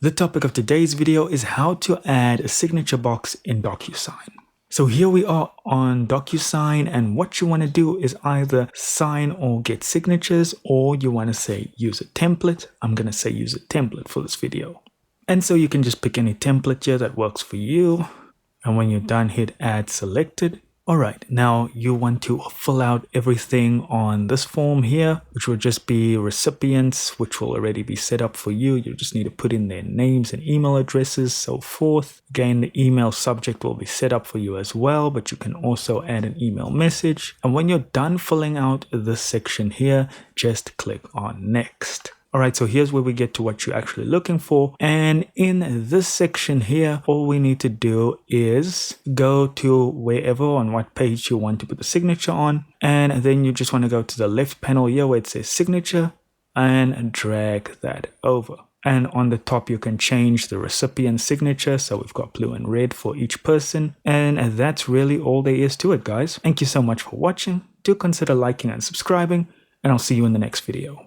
The topic of today's video is how to add a signature box in Docusign. So here we are on Docusign, and what you want to do is either sign or get signatures, or you want to say use a template. I'm going to say use a template for this video. And so you can just pick any template here that works for you. And when you're done, hit add selected. All right, now you want to fill out everything on this form here, which will just be recipients, which will already be set up for you. You just need to put in their names and email addresses, so forth. Again, the email subject will be set up for you as well, but you can also add an email message. And when you're done filling out this section here, just click on next. All right, so here's where we get to what you're actually looking for. And in this section here, all we need to do is go to wherever on what page you want to put the signature on. And then you just want to go to the left panel here where it says signature and drag that over. And on the top, you can change the recipient signature. So we've got blue and red for each person. And that's really all there is to it, guys. Thank you so much for watching. Do consider liking and subscribing, and I'll see you in the next video.